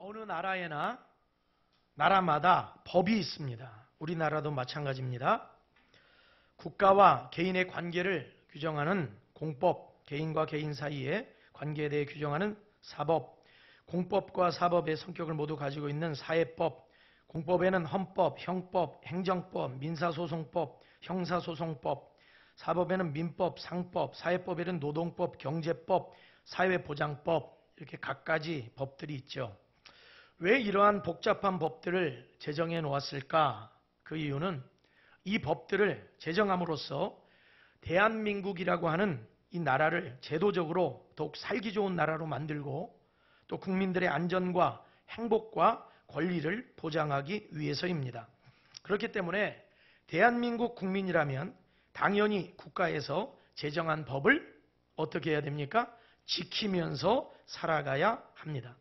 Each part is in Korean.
어느 나라에나 나라마다 법이 있습니다. 우리나라도 마찬가지입니다. 국가와 개인의 관계를 규정하는 공법, 개인과 개인 사이의 관계에 대해 규정하는 사법, 공법과 사법의 성격을 모두 가지고 있는 사회법, 공법에는 헌법, 형법, 행정법, 민사소송법, 형사소송법, 사법에는 민법, 상법, 사회법에는 노동법, 경제법, 사회보장법, 이렇게 갖가지 법들이 있죠. 왜 이러한 복잡한 법들을 제정해 놓았을까? 그 이유는 이 법들을 제정함으로써 대한민국이라고 하는 이 나라를 제도적으로 더욱 살기 좋은 나라로 만들고 또 국민들의 안전과 행복과 권리를 보장하기 위해서입니다. 그렇기 때문에 대한민국 국민이라면 당연히 국가에서 제정한 법을 어떻게 해야 됩니까? 지키면서 살아가야 합니다.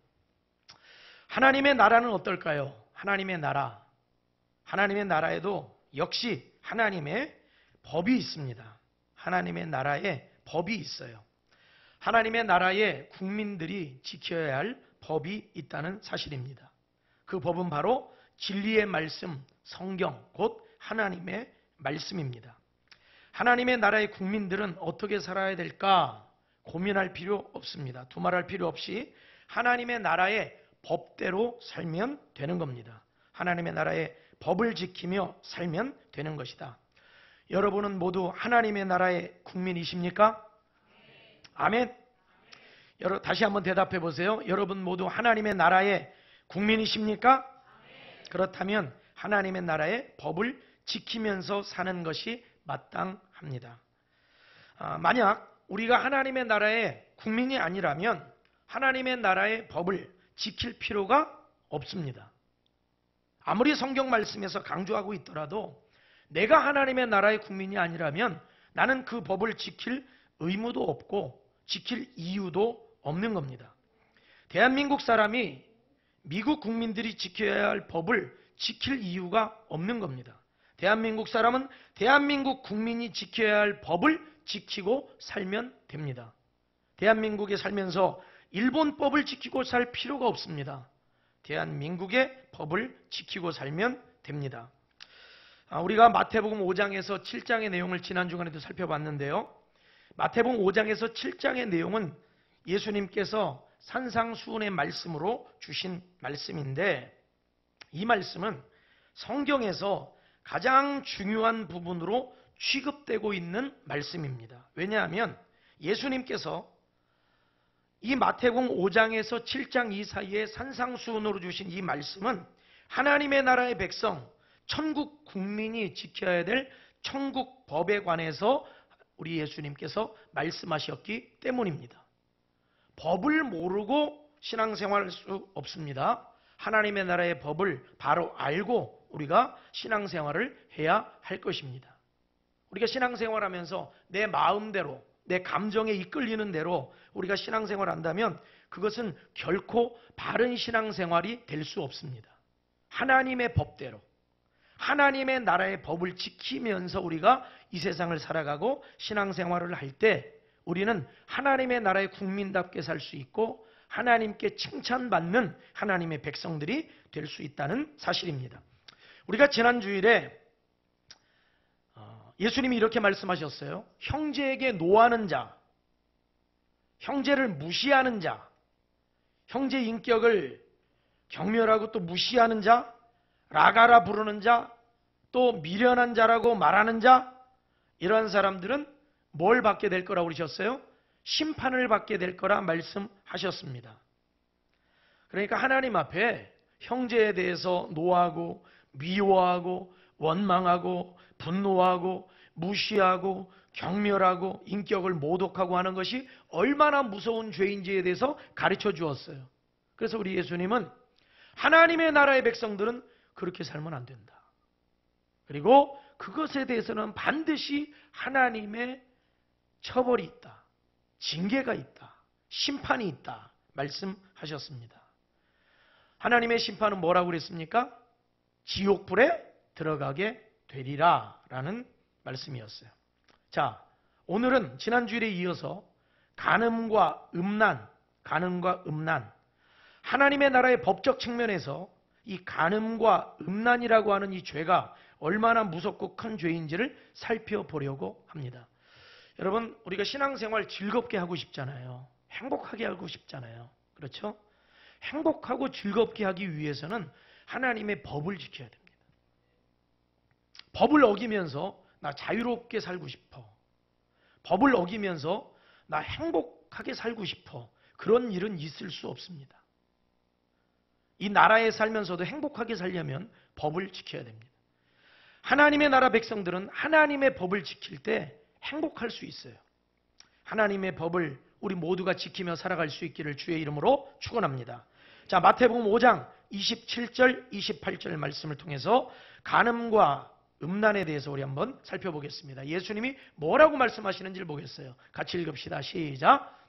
하나님의 나라는 어떨까요? 하나님의 나라에도 역시 하나님의 법이 있습니다. 하나님의 나라에 법이 있어요. 하나님의 나라에 국민들이 지켜야 할 법이 있다는 사실입니다. 그 법은 바로 진리의 말씀, 성경, 곧 하나님의 말씀입니다. 하나님의 나라의 국민들은 어떻게 살아야 될까 고민할 필요 없습니다. 두말할 필요 없이 하나님의 나라의 법대로 살면 되는 겁니다. 하나님의 나라의 법을 지키며 살면 되는 것이다. 여러분은 모두 하나님의 나라의 국민이십니까? 아멘. 다시 한번 대답해 보세요. 여러분 모두 하나님의 나라의 국민이십니까? 그렇다면 하나님의 나라의 법을 지키면서 사는 것이 마땅합니다. 만약 우리가 하나님의 나라의 국민이 아니라면 하나님의 나라의 법을 지킬 필요가 없습니다. 아무리 성경 말씀에서 강조하고 있더라도 내가 하나님의 나라의 국민이 아니라면 나는 그 법을 지킬 의무도 없고 지킬 이유도 없는 겁니다. 대한민국 사람이 미국 국민들이 지켜야 할 법을 지킬 이유가 없는 겁니다. 대한민국 사람은 대한민국 국민이 지켜야 할 법을 지키고 살면 됩니다. 대한민국에 살면서 일본법을 지키고 살 필요가 없습니다. 대한민국의 법을 지키고 살면 됩니다. 우리가 마태복음 5장에서 7장의 내용을 지난 주간에도 살펴봤는데요. 마태복음 5장에서 7장의 내용은 예수님께서 산상수훈의 말씀으로 주신 말씀인데 이 말씀은 성경에서 가장 중요한 부분으로 취급되고 있는 말씀입니다. 왜냐하면 예수님께서 이 마태복음 5장에서 7장 이 사이에 산상수훈으로 주신 이 말씀은 하나님의 나라의 백성, 천국 국민이 지켜야 될 천국 법에 관해서 우리 예수님께서 말씀하셨기 때문입니다. 법을 모르고 신앙생활할 수 없습니다. 하나님의 나라의 법을 바로 알고 우리가 신앙생활을 해야 할 것입니다. 우리가 신앙생활하면서 내 마음대로 내 감정에 이끌리는 대로 우리가 신앙생활을 한다면 그것은 결코 바른 신앙생활이 될 수 없습니다. 하나님의 법대로 하나님의 나라의 법을 지키면서 우리가 이 세상을 살아가고 신앙생활을 할 때 우리는 하나님의 나라의 국민답게 살 수 있고 하나님께 칭찬받는 하나님의 백성들이 될 수 있다는 사실입니다. 우리가 지난 주일에 예수님이 이렇게 말씀하셨어요. 형제에게 노하는 자, 형제를 무시하는 자, 형제 인격을 경멸하고 또 무시하는 자, 라가라 부르는 자, 또 미련한 자라고 말하는 자, 이러한 사람들은 뭘 받게 될 거라고 그러셨어요? 심판을 받게 될 거라 말씀하셨습니다. 그러니까 하나님 앞에 형제에 대해서 노하고 미워하고 원망하고 분노하고 무시하고 경멸하고 인격을 모독하고 하는 것이 얼마나 무서운 죄인지에 대해서 가르쳐 주었어요. 그래서 우리 예수님은 하나님의 나라의 백성들은 그렇게 살면 안 된다. 그리고 그것에 대해서는 반드시 하나님의 처벌이 있다. 징계가 있다. 심판이 있다. 말씀하셨습니다. 하나님의 심판은 뭐라고 그랬습니까? 지옥불에 들어가게 되리라 라는 말씀이었어요. 자, 오늘은 지난주일에 이어서 간음과 음란, 하나님의 나라의 법적 측면에서 이 간음과 음란이라고 하는 이 죄가 얼마나 무섭고 큰 죄인지를 살펴보려고 합니다. 여러분, 우리가 신앙생활 즐겁게 하고 싶잖아요. 행복하게 하고 싶잖아요. 그렇죠? 행복하고 즐겁게 하기 위해서는 하나님의 법을 지켜야 됩니다. 법을 어기면서 나 자유롭게 살고 싶어. 법을 어기면서 나 행복하게 살고 싶어. 그런 일은 있을 수 없습니다. 이 나라에 살면서도 행복하게 살려면 법을 지켜야 됩니다. 하나님의 나라 백성들은 하나님의 법을 지킬 때 행복할 수 있어요. 하나님의 법을 우리 모두가 지키며 살아갈 수 있기를 주의 이름으로 축원합니다. 자, 마태복음 5장 27절, 28절 말씀을 통해서 간음과 음란에 대해서 우리 한번 살펴보겠습니다. 예수님이 뭐라고 말씀하시는지를 보겠어요. 같이 읽읍시다. 시작.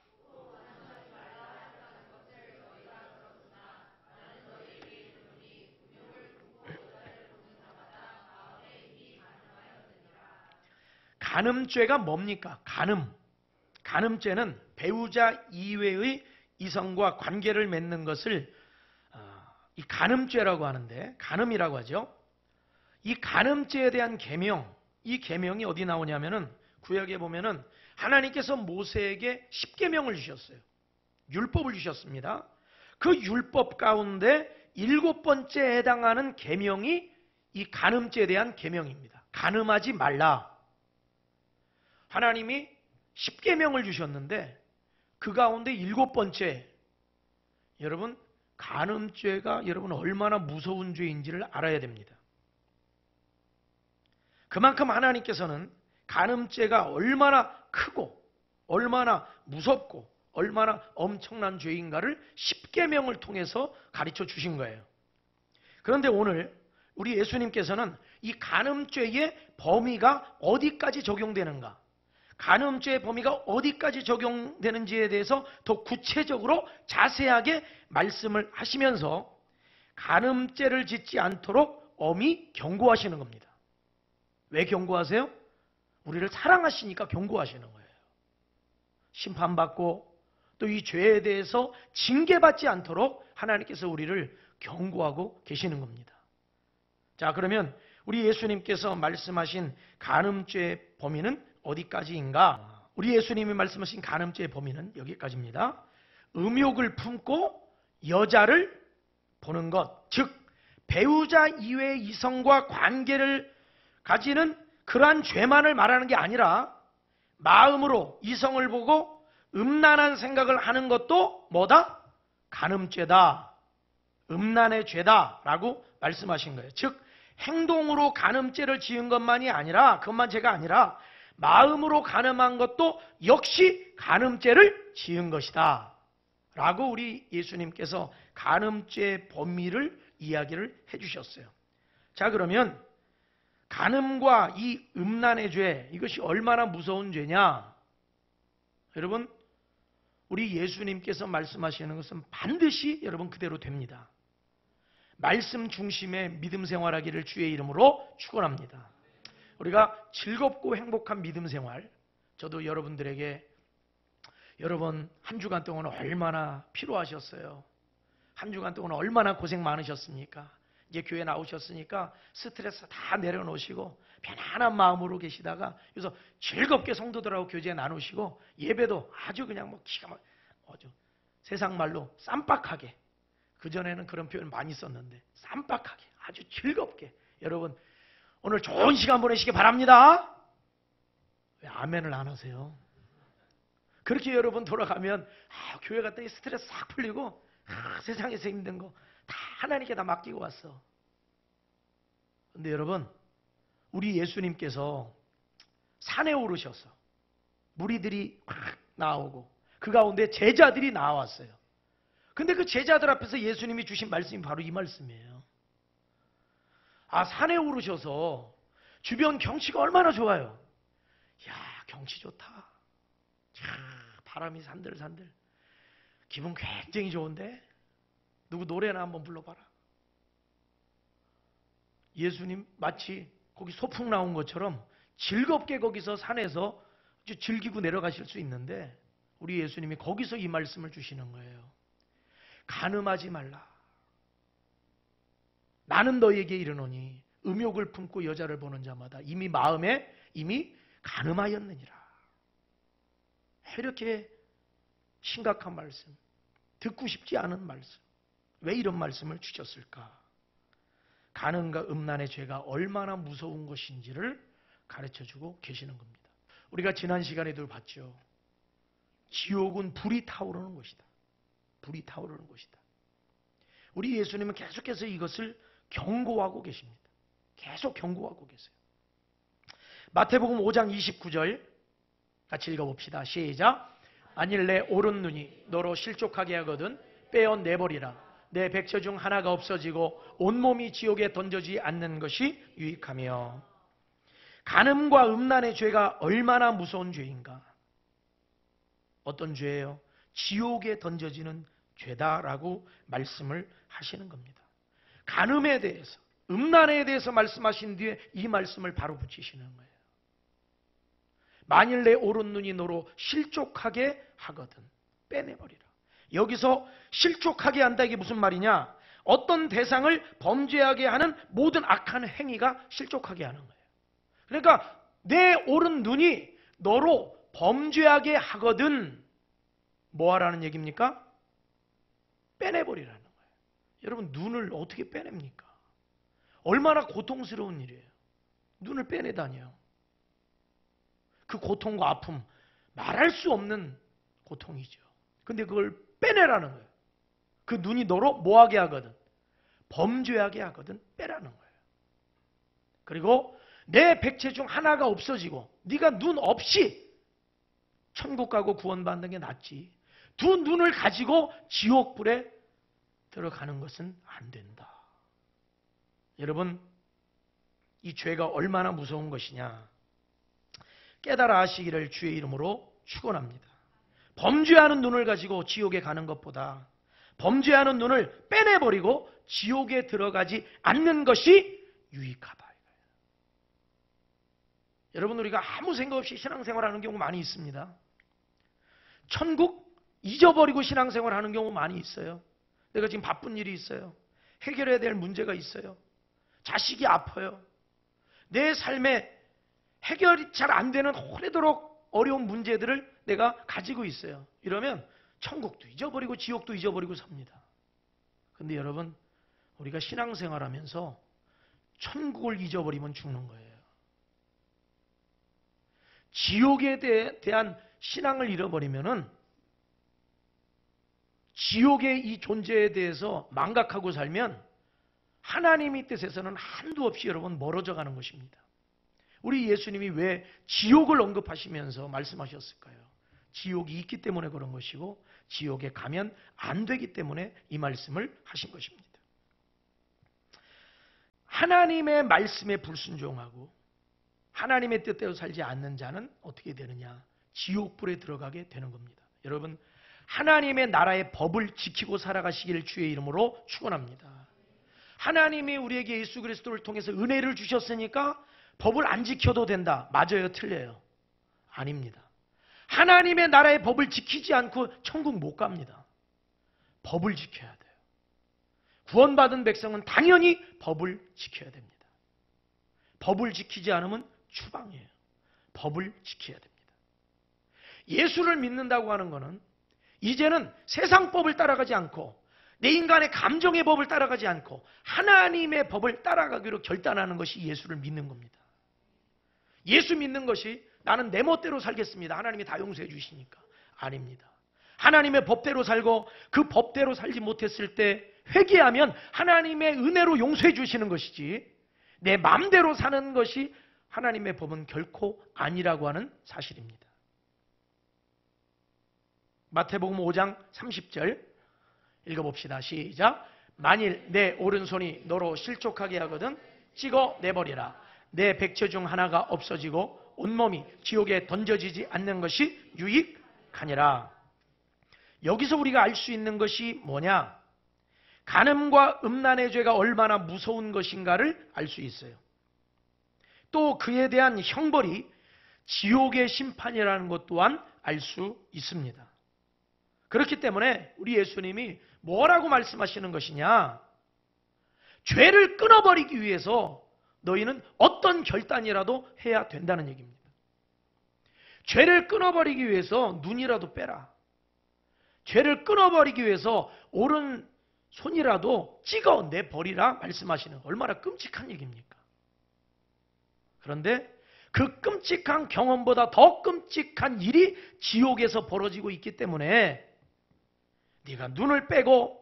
간음죄가 뭡니까? 간음죄는 배우자 이외의 이성과 관계를 맺는 것을 이 간음죄라고 하는데, 간음이라고 하죠. 이 간음죄에 대한 계명, 이 계명이 어디 나오냐면은 구약에 보면은 하나님께서 모세에게 10계명을 주셨어요. 율법을 주셨습니다. 그 율법 가운데 7번째에 해당하는 계명이 이 간음죄에 대한 계명입니다. 간음하지 말라. 하나님이 10계명을 주셨는데 그 가운데 7번째, 여러분, 간음죄가 여러분 얼마나 무서운 죄인지를 알아야 됩니다. 그만큼 하나님께서는 간음죄가 얼마나 크고 얼마나 무섭고 얼마나 엄청난 죄인가를 10계명을 통해서 가르쳐 주신 거예요. 그런데 오늘 우리 예수님께서는 이 간음죄의 범위가 어디까지 적용되는가, 간음죄의 범위가 어디까지 적용되는지에 대해서 더 구체적으로 자세하게 말씀을 하시면서 간음죄를 짓지 않도록 엄히 경고하시는 겁니다. 왜 경고하세요? 우리를 사랑하시니까 경고하시는 거예요. 심판받고 또 이 죄에 대해서 징계받지 않도록 하나님께서 우리를 경고하고 계시는 겁니다. 자, 그러면 우리 예수님께서 말씀하신 간음죄의 범위는 어디까지인가? 우리 예수님이 말씀하신 간음죄의 범위는 여기까지입니다. 음욕을 품고 여자를 보는 것, 즉 배우자 이외의 이성과 관계를 가지는 그러한 죄만을 말하는 게 아니라 마음으로 이성을 보고 음란한 생각을 하는 것도 뭐다? 간음죄다. 음란의 죄다라고 말씀하신 거예요. 즉 행동으로 간음죄를 지은 것만이 아니라, 그것만 죄가 아니라 마음으로 간음한 것도 역시 간음죄를 지은 것이다 라고 우리 예수님께서 간음죄 범위를 이야기를 해주셨어요. 자, 그러면 간음과 이 음란의 죄, 이것이 얼마나 무서운 죄냐? 여러분, 우리 예수님께서 말씀하시는 것은 반드시 여러분 그대로 됩니다. 말씀 중심의 믿음 생활하기를 주의 이름으로 축원합니다. 우리가 즐겁고 행복한 믿음 생활, 저도 여러분들에게 여러분 한 주간 동안 얼마나 피로하셨어요? 한 주간 동안 얼마나 고생 많으셨습니까? 이제 교회 나오셨으니까 스트레스 다 내려놓으시고 편안한 마음으로 계시다가 여기서 즐겁게 성도들하고 교제 나누시고 예배도 아주 그냥 뭐 기가 막 세상 말로 쌈박하게, 그전에는 그런 표현 많이 썼는데 쌈박하게 아주 즐겁게 여러분 오늘 좋은 시간 보내시기 바랍니다. 왜 아멘을 안 하세요? 그렇게 여러분 돌아가면 교회 갔더니 스트레스 싹 풀리고 세상에서 힘든 거 다 하나님께 다 맡기고 왔어. 근데 여러분, 우리 예수님께서 산에 오르셔서 무리들이 막 나오고 그 가운데 제자들이 나왔어요. 근데 그 제자들 앞에서 예수님이 주신 말씀이 바로 이 말씀이에요. 산에 오르셔서 주변 경치가 얼마나 좋아요. 야, 경치 좋다. 바람이 산들산들. 기분 굉장히 좋은데? 누구 노래나 한번 불러봐라. 예수님 마치 거기 소풍 나온 것처럼 즐겁게 거기서 산에서 즐기고 내려가실 수 있는데 우리 예수님이 거기서 이 말씀을 주시는 거예요. 간음하지 말라. 나는 너에게 이르노니 음욕을 품고 여자를 보는 자마다 이미 마음에 이미 간음하였느니라. 이렇게 심각한 말씀, 듣고 싶지 않은 말씀. 왜 이런 말씀을 주셨을까? 간음과 음란의 죄가 얼마나 무서운 것인지를 가르쳐주고 계시는 겁니다. 우리가 지난 시간에도 봤죠. 지옥은 불이 타오르는 것이다. 불이 타오르는 것이다. 우리 예수님은 계속해서 이것을 경고하고 계십니다. 계속 경고하고 계세요. 마태복음 5장 29절 같이 읽어봅시다. 시작. 만일 내 오른 눈이 너로 실족하게 하거든 빼어내버리라. 내 백처 중 하나가 없어지고 온몸이 지옥에 던져지지 않는 것이 유익하며. 간음과 음란의 죄가 얼마나 무서운 죄인가. 어떤 죄예요? 지옥에 던져지는 죄다라고 말씀을 하시는 겁니다. 간음에 대해서, 음란에 대해서 말씀하신 뒤에 이 말씀을 바로 붙이시는 거예요. 만일 내 오른 눈이 너로 실족하게 하거든 빼내버리라. 여기서 실족하게 한다, 이게 무슨 말이냐? 어떤 대상을 범죄하게 하는 모든 악한 행위가 실족하게 하는 거예요. 그러니까 내 오른 눈이 너로 범죄하게 하거든 뭐 하라는 얘기입니까? 빼내버리라는 거예요. 여러분, 눈을 어떻게 빼냅니까? 얼마나 고통스러운 일이에요. 눈을 빼내다니요. 그 고통과 아픔, 말할 수 없는 고통이죠. 근데 그걸 빼내라는 거예요. 그 눈이 너로 뭐하게 하거든? 범죄하게 하거든 빼라는 거예요. 그리고 내 백체 중 하나가 없어지고, 네가 눈 없이 천국 가고 구원받는 게 낫지, 두 눈을 가지고 지옥불에 들어가는 것은 안 된다. 여러분, 이 죄가 얼마나 무서운 것이냐 깨달아 하시기를 주의 이름으로 축원합니다. 범죄하는 눈을 가지고 지옥에 가는 것보다 범죄하는 눈을 빼내버리고 지옥에 들어가지 않는 것이 유익하다. 여러분, 우리가 아무 생각 없이 신앙생활하는 경우 많이 있습니다. 천국 잊어버리고 신앙생활하는 경우 많이 있어요. 내가 지금 바쁜 일이 있어요. 해결해야 될 문제가 있어요. 자식이 아파요. 내 삶에 해결이 잘 안 되는 오래도록 어려운 문제들을 내가 가지고 있어요. 이러면 천국도 잊어버리고 지옥도 잊어버리고 삽니다. 근데 여러분, 우리가 신앙생활하면서 천국을 잊어버리면 죽는 거예요. 지옥에 대한 신앙을 잃어버리면은 지옥의 이 존재에 대해서 망각하고 살면 하나님의 뜻에서는 한도 없이 여러분 멀어져 가는 것입니다. 우리 예수님이 왜 지옥을 언급하시면서 말씀하셨을까요? 지옥이 있기 때문에 그런 것이고 지옥에 가면 안 되기 때문에 이 말씀을 하신 것입니다. 하나님의 말씀에 불순종하고 하나님의 뜻대로 살지 않는 자는 어떻게 되느냐? 지옥불에 들어가게 되는 겁니다. 여러분, 하나님의 나라의 법을 지키고 살아가시기를 주의 이름으로 축원합니다. 하나님이 우리에게 예수 그리스도를 통해서 은혜를 주셨으니까 법을 안 지켜도 된다. 맞아요? 틀려요? 아닙니다. 하나님의 나라의 법을 지키지 않고 천국 못 갑니다. 법을 지켜야 돼요. 구원받은 백성은 당연히 법을 지켜야 됩니다. 법을 지키지 않으면 추방이에요. 법을 지켜야 됩니다. 예수를 믿는다고 하는 것은 이제는 세상 법을 따라가지 않고 내 인간의 감정의 법을 따라가지 않고 하나님의 법을 따라가기로 결단하는 것이 예수를 믿는 겁니다. 예수 믿는 것이 나는 내 멋대로 살겠습니다. 하나님이 다 용서해 주시니까. 아닙니다. 하나님의 법대로 살고 그 법대로 살지 못했을 때 회개하면 하나님의 은혜로 용서해 주시는 것이지 내 마음대로 사는 것이 하나님의 법은 결코 아니라고 하는 사실입니다. 마태복음 5장 30절 읽어봅시다. 시작. 만일 내 오른손이 너로 실족하게 하거든 찍어 내버리라. 내 백처 중 하나가 없어지고 온몸이 지옥에 던져지지 않는 것이 유익하니라. 여기서 우리가 알 수 있는 것이 뭐냐? 간음과 음란의 죄가 얼마나 무서운 것인가를 알 수 있어요. 또 그에 대한 형벌이 지옥의 심판이라는 것 또한 알 수 있습니다. 그렇기 때문에 우리 예수님이 뭐라고 말씀하시는 것이냐? 죄를 끊어버리기 위해서 너희는 어떤 결단이라도 해야 된다는 얘기입니다. 죄를 끊어버리기 위해서 눈이라도 빼라. 죄를 끊어버리기 위해서 오른손이라도 찍어내버리라 말씀하시는, 얼마나 끔찍한 얘기입니까? 그런데 그 끔찍한 경험보다 더 끔찍한 일이 지옥에서 벌어지고 있기 때문에 네가 눈을 빼고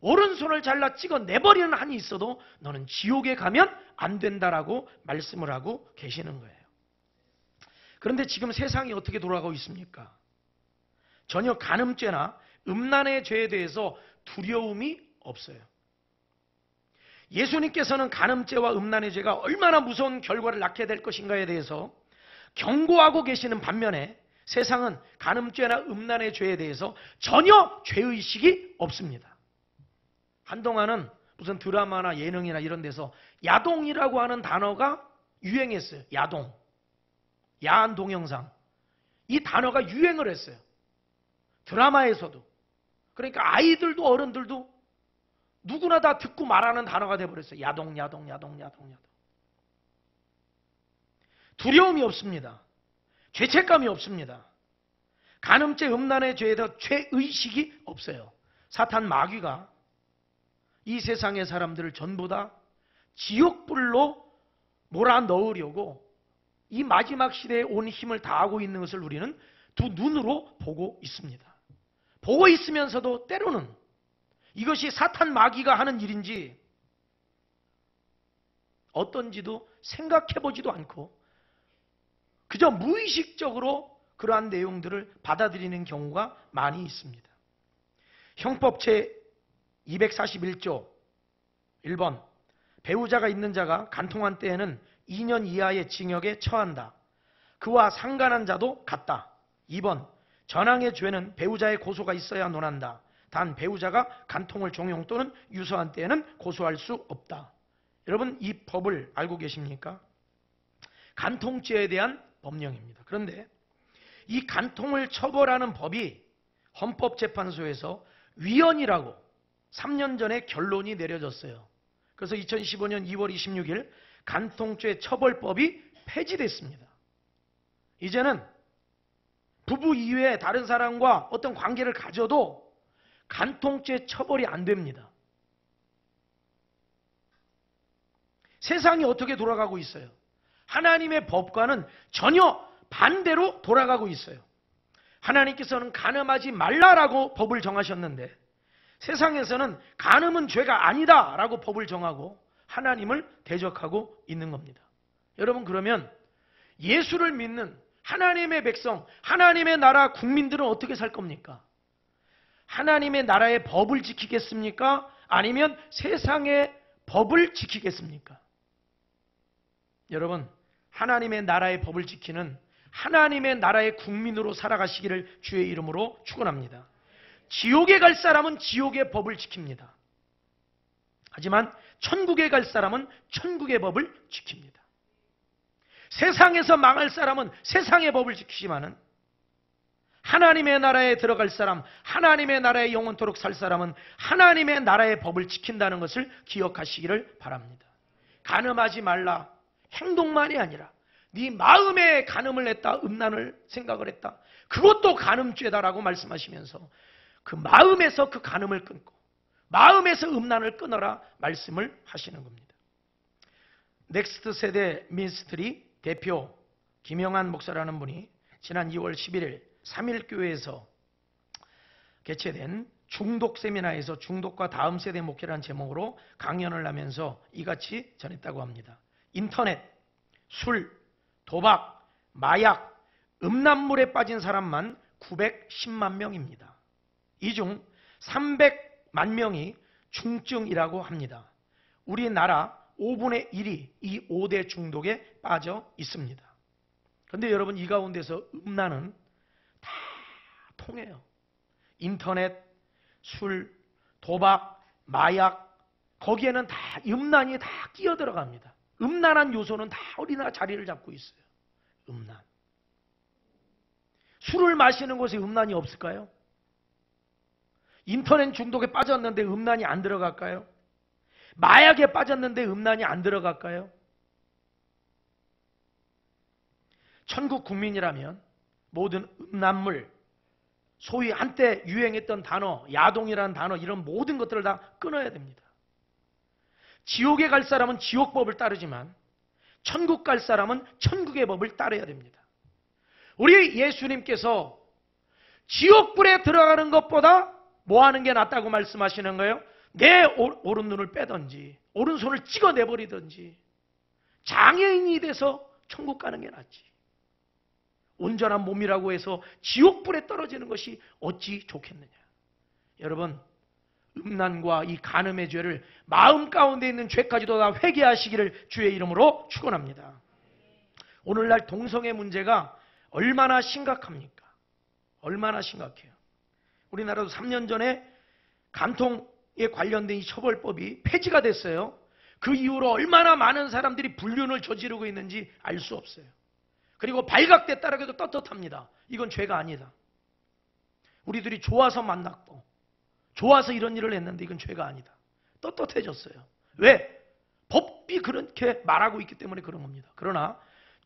오른손을 잘라 찍어내버리는 한이 있어도 너는 지옥에 가면 안 된다라고 말씀을 하고 계시는 거예요. 그런데 지금 세상이 어떻게 돌아가고 있습니까? 전혀 간음죄나 음란의 죄에 대해서 두려움이 없어요. 예수님께서는 간음죄와 음란의 죄가 얼마나 무서운 결과를 낳게 될 것인가에 대해서 경고하고 계시는 반면에 세상은 간음죄나 음란의 죄에 대해서 전혀 죄의식이 없습니다. 한동안은 무슨 드라마나 예능이나 이런 데서 야동이라고 하는 단어가 유행했어요. 야동. 야한 동영상. 이 단어가 유행을 했어요. 드라마에서도. 그러니까 아이들도 어른들도 누구나 다 듣고 말하는 단어가 돼버렸어요. 야동, 야동, 야동, 야동, 야동. 두려움이 없습니다. 죄책감이 없습니다. 간음죄, 음란의 죄에 대해 죄의식이 없어요. 사탄 마귀가 이 세상의 사람들을 전부 다 지옥불로 몰아넣으려고 이 마지막 시대에 온 힘을 다하고 있는 것을 우리는 두 눈으로 보고 있습니다. 보고 있으면서도 때로는 이것이 사탄 마귀가 하는 일인지 어떤지도 생각해보지도 않고 그저 무의식적으로 그러한 내용들을 받아들이는 경우가 많이 있습니다. 형법 제241조 1번 배우자가 있는 자가 간통한 때에는 2년 이하의 징역에 처한다. 그와 상관한 자도 같다. 2번 전항의 죄는 배우자의 고소가 있어야 논한다. 단 배우자가 간통을 종용 또는 유서한 때에는 고소할 수 없다. 여러분 이 법을 알고 계십니까? 간통죄에 대한 법령입니다. 그런데 이 간통을 처벌하는 법이 헌법재판소에서 위헌이라고 3년 전에 결론이 내려졌어요. 그래서 2015년 2월 26일 간통죄 처벌법이 폐지됐습니다. 이제는 부부 이외에 다른 사람과 어떤 관계를 가져도 간통죄 처벌이 안 됩니다. 세상이 어떻게 돌아가고 있어요? 하나님의 법과는 전혀 반대로 돌아가고 있어요. 하나님께서는 간음하지 말라라고 법을 정하셨는데 세상에서는 간음은 죄가 아니다라고 법을 정하고 하나님을 대적하고 있는 겁니다. 여러분 그러면 예수를 믿는 하나님의 백성, 하나님의 나라 국민들은 어떻게 살 겁니까? 하나님의 나라의 법을 지키겠습니까? 아니면 세상의 법을 지키겠습니까? 여러분, 하나님의 나라의 법을 지키는 하나님의 나라의 국민으로 살아가시기를 주의 이름으로 축원합니다. 지옥에 갈 사람은 지옥의 법을 지킵니다. 하지만 천국에 갈 사람은 천국의 법을 지킵니다. 세상에서 망할 사람은 세상의 법을 지키지만은 하나님의 나라에 들어갈 사람, 하나님의 나라에 영원토록 살 사람은 하나님의 나라의 법을 지킨다는 것을 기억하시기를 바랍니다. 간음하지 말라. 행동만이 아니라 네 마음에 간음을 했다, 음란을 생각을 했다. 그것도 간음죄다라고 말씀하시면서 그 마음에서 그 간음을 끊고 마음에서 음란을 끊어라 말씀을 하시는 겁니다. 넥스트 세대 미니스트리 대표 김영한 목사라는 분이 지난 2월 11일 3일교회에서 개최된 중독 세미나에서 중독과 다음 세대 목회라는 제목으로 강연을 하면서 이같이 전했다고 합니다. 인터넷, 술, 도박, 마약, 음란물에 빠진 사람만 910만 명입니다. 이 중 300만 명이 중증이라고 합니다. 우리나라 5분의 1이 이 5대 중독에 빠져 있습니다. 그런데 여러분 이 가운데서 음란은 다 통해요. 인터넷, 술, 도박, 마약 거기에는 다 음란이 다 끼어 들어갑니다. 음란한 요소는 다 우리나라 자리를 잡고 있어요. 음란. 술을 마시는 곳에 음란이 없을까요? 인터넷 중독에 빠졌는데 음란이 안 들어갈까요? 마약에 빠졌는데 음란이 안 들어갈까요? 천국 국민이라면 모든 음란물, 소위 한때 유행했던 단어, 야동이라는 단어, 이런 모든 것들을 다 끊어야 됩니다. 지옥에 갈 사람은 지옥법을 따르지만 천국 갈 사람은 천국의 법을 따라야 됩니다. 우리 예수님께서 지옥불에 들어가는 것보다 뭐 하는 게 낫다고 말씀하시는 거예요? 내 오른눈을 빼든지 오른손을 찍어내버리든지 장애인이 돼서 천국 가는 게 낫지. 온전한 몸이라고 해서 지옥불에 떨어지는 것이 어찌 좋겠느냐. 여러분, 음란과 이 간음의 죄를 마음 가운데 있는 죄까지도 다 회개하시기를 주의 이름으로 축원합니다. 오늘날 동성애 문제가 얼마나 심각합니까? 얼마나 심각해요. 우리나라도 3년 전에 간통에 관련된 이 처벌법이 폐지가 됐어요. 그 이후로 얼마나 많은 사람들이 불륜을 저지르고 있는지 알 수 없어요. 그리고 발각됐다라고 해도 떳떳합니다. 이건 죄가 아니다. 우리들이 좋아서 만났고 좋아서 이런 일을 했는데 이건 죄가 아니다. 떳떳해졌어요. 왜? 법이 그렇게 말하고 있기 때문에 그런 겁니다. 그러나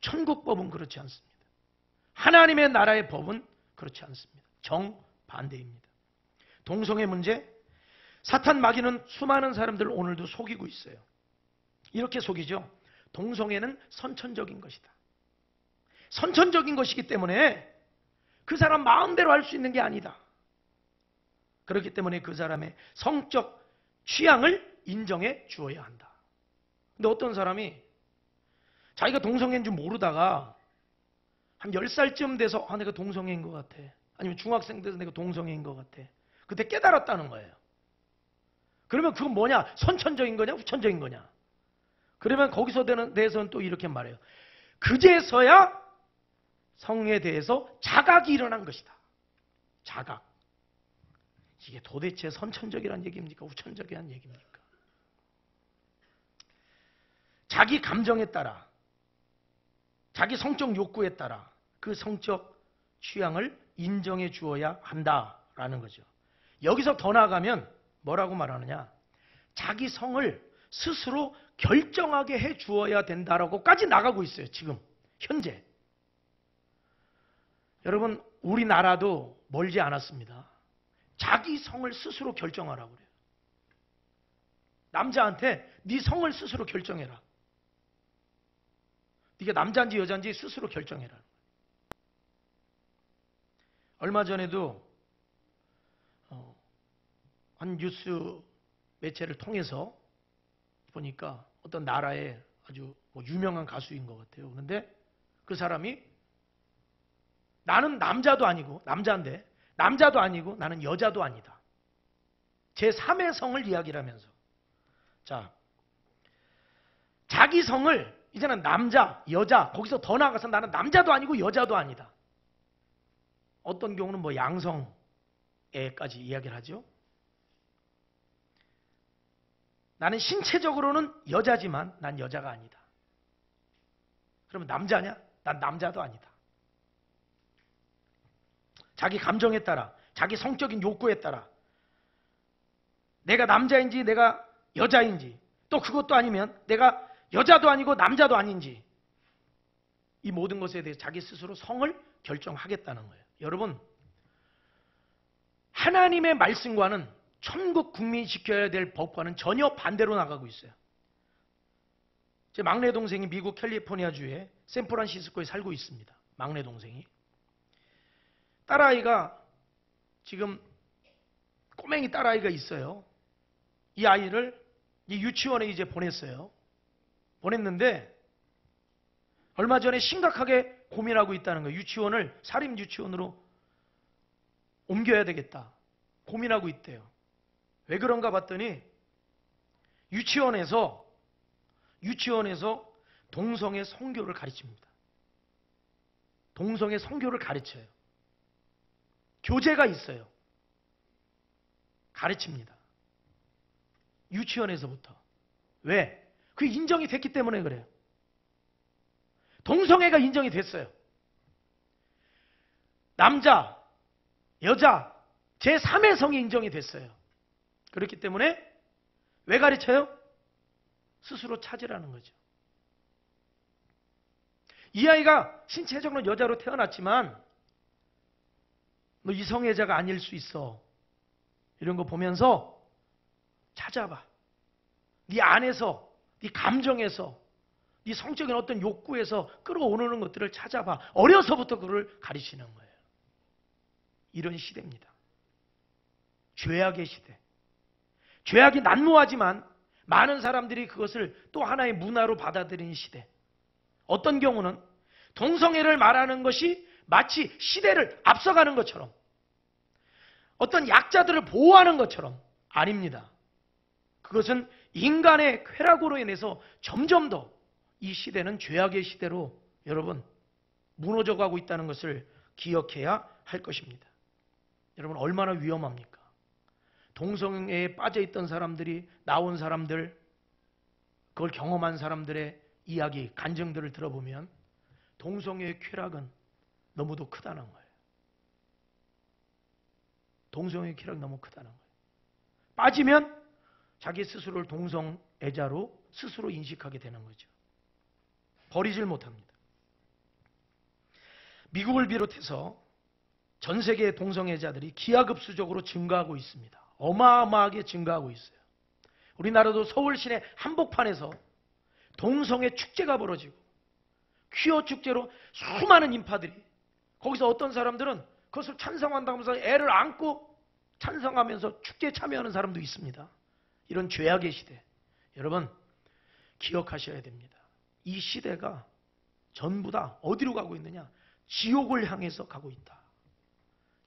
천국법은 그렇지 않습니다. 하나님의 나라의 법은 그렇지 않습니다. 정반대입니다. 동성애 문제, 사탄 마귀는 수많은 사람들을 오늘도 속이고 있어요. 이렇게 속이죠. 동성애는 선천적인 것이다. 선천적인 것이기 때문에 그 사람 마음대로 할 수 있는 게 아니다. 그렇기 때문에 그 사람의 성적 취향을 인정해 주어야 한다. 근데 어떤 사람이 자기가 동성애인 줄 모르다가 한 10살쯤 돼서 내가 동성애인 것 같아. 아니면 중학생 돼서 내가 동성애인 것 같아. 그때 깨달았다는 거예요. 그러면 그건 뭐냐? 선천적인 거냐? 후천적인 거냐? 그러면 거기서 대해서는 또 이렇게 말해요. 그제서야 성에 대해서 자각이 일어난 것이다. 자각. 이게 도대체 선천적이라는 얘기입니까? 후천적이라는 얘기입니까? 자기 감정에 따라, 자기 성적 욕구에 따라 그 성적 취향을 인정해 주어야 한다라는 거죠. 여기서 더 나아가면 뭐라고 말하느냐? 자기 성을 스스로 결정하게 해 주어야 된다라고까지 나가고 있어요. 지금 현재. 여러분, 우리나라도 멀지 않았습니다. 자기 성을 스스로 결정하라고 그래요. 남자한테 네 성을 스스로 결정해라. 네가 남자인지 여자인지 스스로 결정해라. 얼마 전에도 한 뉴스 매체를 통해서 보니까 어떤 나라의 아주 유명한 가수인 것 같아요. 그런데 그 사람이 나는 남자도 아니고, 남자인데 남자도 아니고 나는 여자도 아니다. 제3의 성을 이야기를 하면서, 자, 자기 성을 이제는 남자, 여자, 거기서 더 나아가서 나는 남자도 아니고 여자도 아니다. 어떤 경우는 뭐 양성애까지 이야기를 하죠. 나는 신체적으로는 여자지만 난 여자가 아니다. 그러면 남자냐? 난 남자도 아니다. 자기 감정에 따라, 자기 성적인 욕구에 따라 내가 남자인지 내가 여자인지, 또 그것도 아니면 내가 여자도 아니고 남자도 아닌지, 이 모든 것에 대해 자기 스스로 성을 결정하겠다는 거예요. 여러분, 하나님의 말씀과는, 천국 국민이 지켜야 될 법과는 전혀 반대로 나가고 있어요. 제 막내 동생이 미국 캘리포니아주의 샌프란시스코에 살고 있습니다. 막내 동생이. 딸아이가 지금 꼬맹이 딸아이가 있어요. 이 아이를 이 유치원에 이제 보냈어요. 보냈는데 얼마 전에 심각하게 고민하고 있다는 거예요. 유치원을 사립 유치원으로 옮겨야 되겠다. 고민하고 있대요. 왜 그런가 봤더니 유치원에서 동성애 선교를 가르칩니다. 동성애 선교를 가르쳐요. 교재가 있어요. 가르칩니다. 유치원에서부터. 왜? 그게 인정이 됐기 때문에 그래요. 동성애가 인정이 됐어요. 남자, 여자, 제3의 성이 인정이 됐어요. 그렇기 때문에 왜 가르쳐요? 스스로 찾으라는 거죠. 이 아이가 신체적으로 여자로 태어났지만 너 이성애자가 아닐 수 있어. 이런 거 보면서 찾아봐. 네 안에서, 네 감정에서, 네 성적인 어떤 욕구에서 끌어오르는 것들을 찾아봐. 어려서부터 그걸 가르치는 거예요. 이런 시대입니다. 죄악의 시대. 죄악이 난무하지만 많은 사람들이 그것을 또 하나의 문화로 받아들이는 시대. 어떤 경우는 동성애를 말하는 것이 마치 시대를 앞서가는 것처럼, 어떤 약자들을 보호하는 것처럼. 아닙니다. 그것은 인간의 쾌락으로 인해서 점점 더 이 시대는 죄악의 시대로 여러분 무너져 가고 있다는 것을 기억해야 할 것입니다. 여러분 얼마나 위험합니까? 동성애에 빠져 있던 사람들이, 나온 사람들, 그걸 경험한 사람들의 이야기, 간증들을 들어보면 동성애의 쾌락은 너무도 크다는 거예요. 동성애의 쾌락이 너무 크다는 거예요. 빠지면 자기 스스로를 동성애자로 스스로 인식하게 되는 거죠. 버리질 못합니다. 미국을 비롯해서 전 세계의 동성애자들이 기하급수적으로 증가하고 있습니다. 어마어마하게 증가하고 있어요. 우리나라도 서울 시내 한복판에서 동성애 축제가 벌어지고 퀴어 축제로 수많은 인파들이, 거기서 어떤 사람들은 그것을 찬성한다면서 애를 안고 찬성하면서 축제에 참여하는 사람도 있습니다. 이런 죄악의 시대, 여러분 기억하셔야 됩니다. 이 시대가 전부 다 어디로 가고 있느냐? 지옥을 향해서 가고 있다.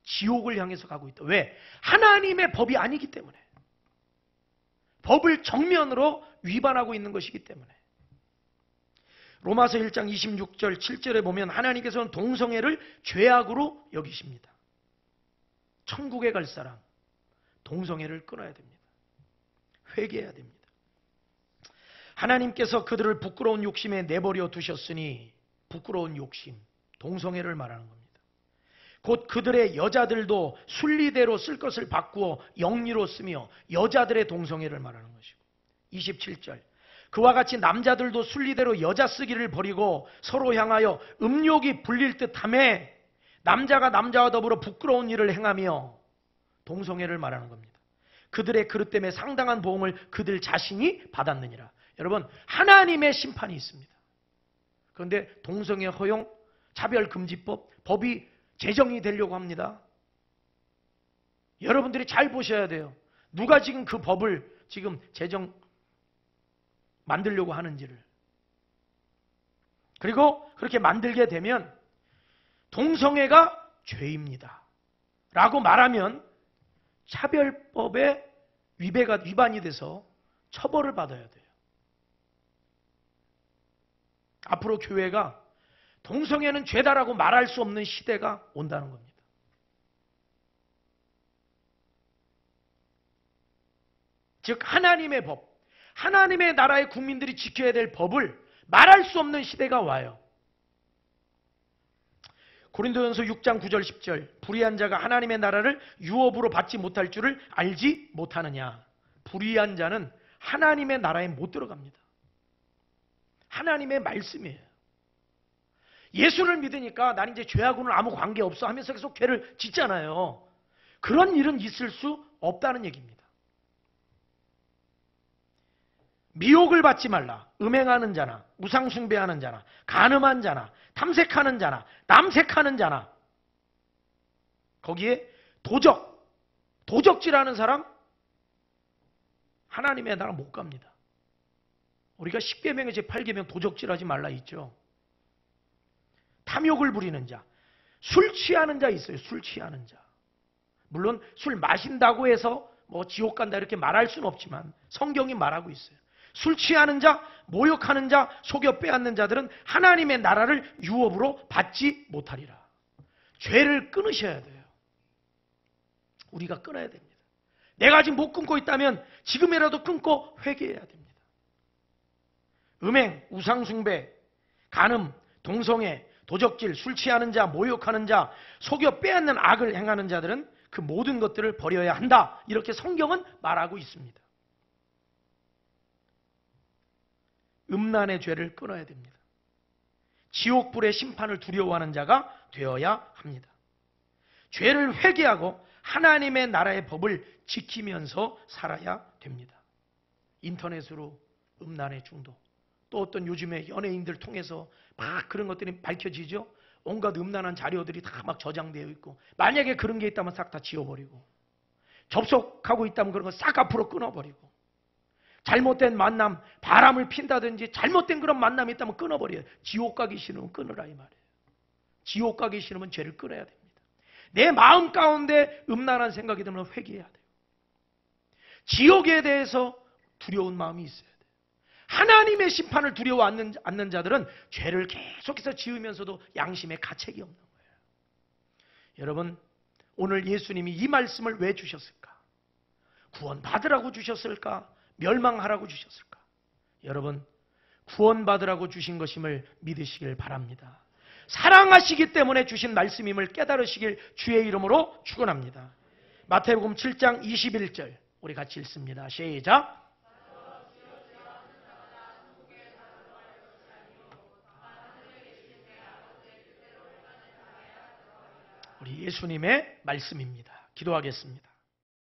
지옥을 향해서 가고 있다. 왜? 하나님의 법이 아니기 때문에. 법을 정면으로 위반하고 있는 것이기 때문에. 로마서 1장 26절 7절에 보면 하나님께서는 동성애를 죄악으로 여기십니다. 천국에 갈 사람 동성애를 끊어야 됩니다. 회개해야 됩니다. 하나님께서 그들을 부끄러운 욕심에 내버려 두셨으니, 부끄러운 욕심, 동성애를 말하는 겁니다. 곧 그들의 여자들도 순리대로 쓸 것을 바꾸어 영리로 쓰며 여자들의 동성애를 말하는 것이고, 27절 그와 같이 남자들도 순리대로 여자 쓰기를 버리고 서로 향하여 음욕이 불릴 듯하며 남자가 남자와 더불어 부끄러운 일을 행하며, 동성애를 말하는 겁니다. 그들의 그릇 때문에 상당한 보응을 그들 자신이 받았느니라. 여러분 하나님의 심판이 있습니다. 그런데 동성애 허용, 차별금지법, 법이 제정이 되려고 합니다. 여러분들이 잘 보셔야 돼요. 누가 지금 그 법을 지금 제정 만들려고 하는지를. 그리고 그렇게 만들게 되면 동성애가 죄입니다 라고 말하면 차별법에 위반이 돼서 처벌을 받아야 돼요. 앞으로 교회가 동성애는 죄다라고 말할 수 없는 시대가 온다는 겁니다. 즉 하나님의 법, 하나님의 나라의 국민들이 지켜야 될 법을 말할 수 없는 시대가 와요. 고린도전서 6장 9절 10절 불의한 자가 하나님의 나라를 유업으로 받지 못할 줄을 알지 못하느냐. 불의한 자는 하나님의 나라에 못 들어갑니다. 하나님의 말씀이에요. 예수를 믿으니까 난 이제 죄하고는 아무 관계없어 하면서 계속 죄를 짓잖아요. 그런 일은 있을 수 없다는 얘기입니다. 미혹을 받지 말라. 음행하는 자나 우상숭배하는 자나 간음한 자나 탐색하는 자나 남색하는 자나, 거기에 도적질하는 사람 하나님의 나라 못 갑니다. 우리가 10계명의 제8계명 도적질하지 말라 있죠. 탐욕을 부리는 자, 술 취하는 자 있어요. 술 취하는 자. 물론 술 마신다고 해서 뭐 지옥 간다 이렇게 말할 수는 없지만 성경이 말하고 있어요. 술 취하는 자, 모욕하는 자, 속여 빼앗는 자들은 하나님의 나라를 유업으로 받지 못하리라. 죄를 끊으셔야 돼요. 우리가 끊어야 됩니다. 내가 지금 못 끊고 있다면 지금이라도 끊고 회개해야 됩니다. 음행, 우상숭배, 간음, 동성애, 도적질, 술 취하는 자, 모욕하는 자, 속여 빼앗는 악을 행하는 자들은 그 모든 것들을 버려야 한다. 이렇게 성경은 말하고 있습니다. 음란의 죄를 끊어야 됩니다. 지옥불의 심판을 두려워하는 자가 되어야 합니다. 죄를 회개하고 하나님의 나라의 법을 지키면서 살아야 됩니다. 인터넷으로 음란의 중독, 또 어떤 요즘에 연예인들 통해서 막 그런 것들이 밝혀지죠. 온갖 음란한 자료들이 다 막 저장되어 있고, 만약에 그런 게 있다면 싹 다 지워버리고, 접속하고 있다면 그런 거 싹 앞으로 끊어버리고, 잘못된 만남, 바람을 핀다든지 잘못된 그런 만남이 있다면 끊어버려요. 지옥 가기 싫으면 끊으라 이 말이에요. 지옥 가기 싫으면 죄를 끊어야 됩니다. 내 마음 가운데 음란한 생각이 들면 회개해야 돼요. 지옥에 대해서 두려운 마음이 있어야 돼요. 하나님의 심판을 두려워 않는 자들은 죄를 계속해서 지으면서도 양심에 가책이 없는 거예요. 여러분, 오늘 예수님이 이 말씀을 왜 주셨을까? 구원받으라고 주셨을까? 멸망하라고 주셨을까? 여러분, 구원받으라고 주신 것임을 믿으시길 바랍니다. 사랑하시기 때문에 주신 말씀임을 깨달으시길 주의 이름으로 축원합니다. 마태복음 7장 21절 우리 같이 읽습니다. 시작. 우리 예수님의 말씀입니다. 기도하겠습니다.